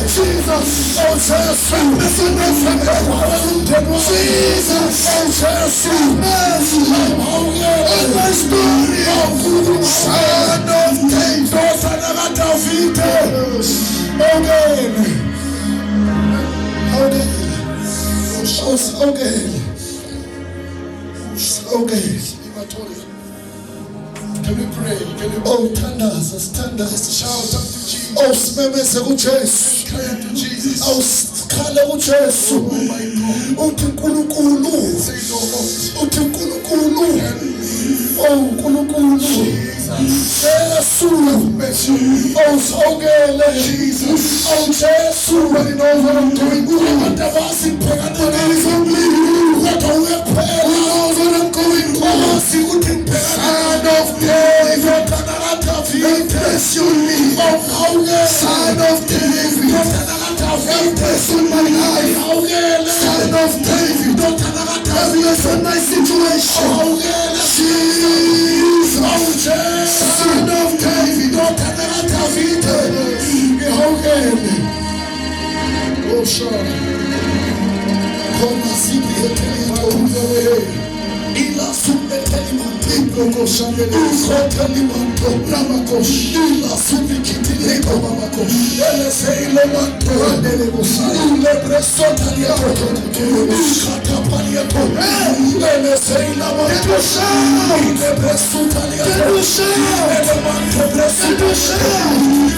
[SPEAKER 2] Jesus, oh, Jesus, have mercy on my family. Jesus, oh, Jesus, have mercy on my story. Son of David, ndodana kaDavide.
[SPEAKER 1] Can we pray? Can you
[SPEAKER 2] Oh, thandaza, sithandaza.
[SPEAKER 1] shout unto Jesus?
[SPEAKER 2] Oh, simemeze kuJesu.
[SPEAKER 1] Cry unto Jesus.
[SPEAKER 2] Oh, sikhale kuJesu.
[SPEAKER 1] Oh my God.
[SPEAKER 2] Uthi uNkulunkulu,
[SPEAKER 1] Say no more.
[SPEAKER 2] uthi uNkulunkulu. Oh, uNkulunkulu. Jesu. Oh, sawukele.
[SPEAKER 1] Jesus.
[SPEAKER 2] Oh, Jesu.
[SPEAKER 1] Nobody knows what I'm going through.
[SPEAKER 2] Abantu abasibhekana
[SPEAKER 1] It's only you.
[SPEAKER 2] kodwa uyaphela.
[SPEAKER 1] Who knows what I'm going through?
[SPEAKER 2] Abazi ukuthi ngibhekana
[SPEAKER 1] Son of David,
[SPEAKER 2] ndodana kaDavide.
[SPEAKER 1] bless you me.
[SPEAKER 2] Oh, awukele.
[SPEAKER 1] Son of David,
[SPEAKER 2] Ndodana kaDavide.
[SPEAKER 1] bless on my life.
[SPEAKER 2] Awukele.
[SPEAKER 1] Son of David,
[SPEAKER 2] Ndodana kaDavide.
[SPEAKER 1] bless on my situation.
[SPEAKER 2] Awukele.
[SPEAKER 1] Jesus,
[SPEAKER 2] Oh, Jesu.
[SPEAKER 1] Son of David,
[SPEAKER 2] Ndodana kaDavide. Awukele.
[SPEAKER 1] oh sure.
[SPEAKER 2] Khona siphi ethelimani. Ila sumethelimani.
[SPEAKER 1] Ukoshandele,
[SPEAKER 2] Ukhothelimani.
[SPEAKER 1] Ramakosh,
[SPEAKER 2] Ila suvikitile.
[SPEAKER 1] Ramakosh,
[SPEAKER 2] Ele seilemanto.
[SPEAKER 1] Randele Bosai,
[SPEAKER 2] Ile presota liato. Ukatapaliato. Ele seilemanto. Ile presota liato. Ele manto presota.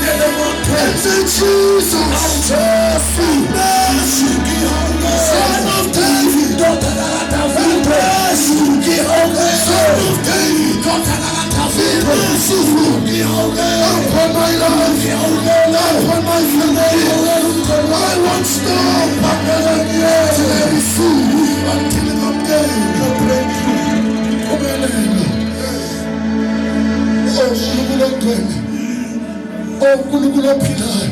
[SPEAKER 2] Ele manto.
[SPEAKER 1] Jesus,
[SPEAKER 2] Jesu.
[SPEAKER 1] Son of David,
[SPEAKER 2] Ndodana kaDavide.
[SPEAKER 1] Son of David, upon my life, upon my family, I won't stop till I be full, until I'm dead. The breakthrough.
[SPEAKER 2] Oh, uNkulunkulu ophilayo.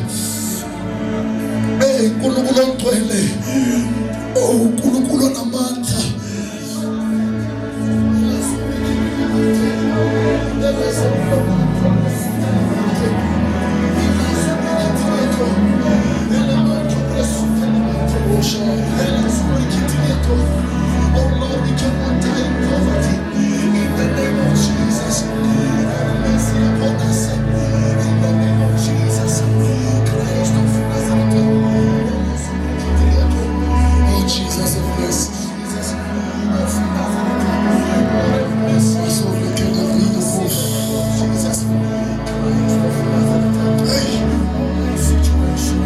[SPEAKER 2] uNkulunkulu ogcwele, uNkulunkulu onamandla. Oh Lord, we cannot die in poverty. In the name of Jesus, have mercy upon us. In the name of Jesus, Christ of Nazareth. Oh Jesus of mercy, Jesus of Nazareth. My soul can never leave the bush. Jesus, Christ of Nazareth. Hey, my situation.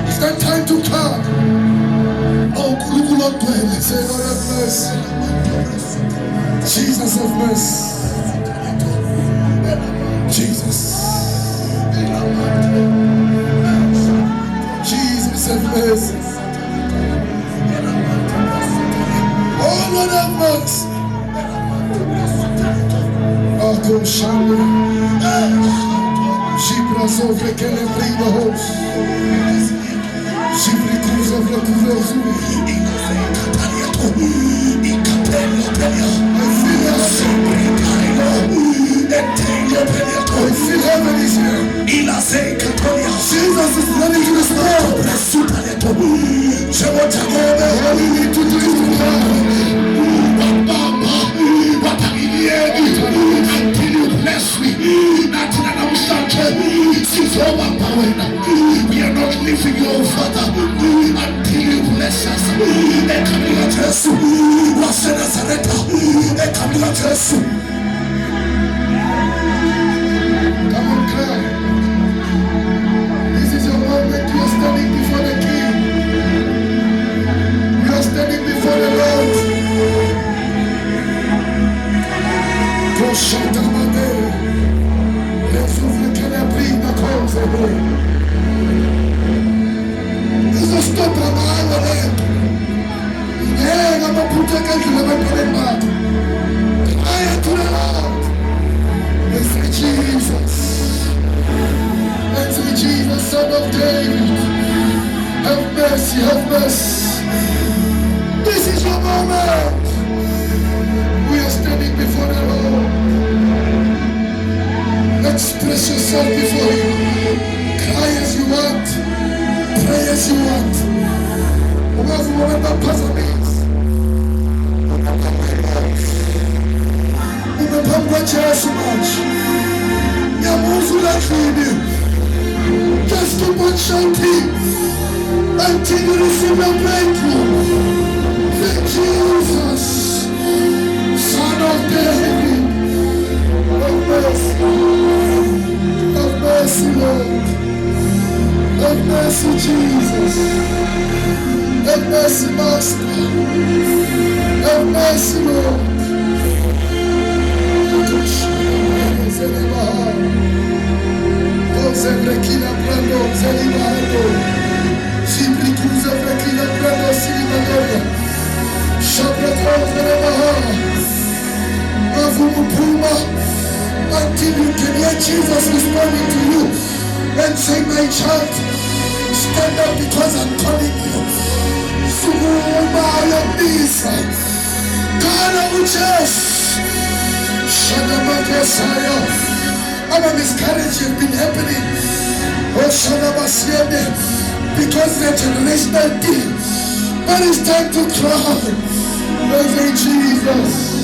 [SPEAKER 2] It's that time to come. Oh, say Lord of mercy. Jesus of mercy. Jesus. Jesus of mercy. Oh, Lord of mercy. Oh, go Shanda. She brought over the host. She brings over the host. I feel heaven is here. Jesus is running to the storm. All you need to do is to come. Until you bless me. We are not leaving you, Father, until you bless us. Come on, cry. This is your moment. You are standing before the King. You are standing before the Lord. Go shout out my name. Let's bring the calls away. This is stop on my leg. Yeah, I'm a protector. I'm a back. I am to the Lord. Let's say Jesus. Let's say Jesus, Son of David. Have mercy, have mercy. This is your moment. We are standing before the Lord. Express yourself before Him. Cry as you want. Pray as you want. Because whatever person is, umepangwa so much. Nyamuzula chini. Just keep on shouting until you receive your breakthrough. Thank Jesus, Son of David. Have mercy. Have mercy, Lord. Have mercy, Jesus. Have mercy, Master. Have mercy, Lord. until you can hear Jesus responding to you and say, my child, stand up because I'm calling you. Sukuma uyabisa. Kana uJesu. Shadamakosaya. Our miscarriage have been happening. Oh Shadabasiende. Because the generational thing. But it's time to cry. Oh Jesus.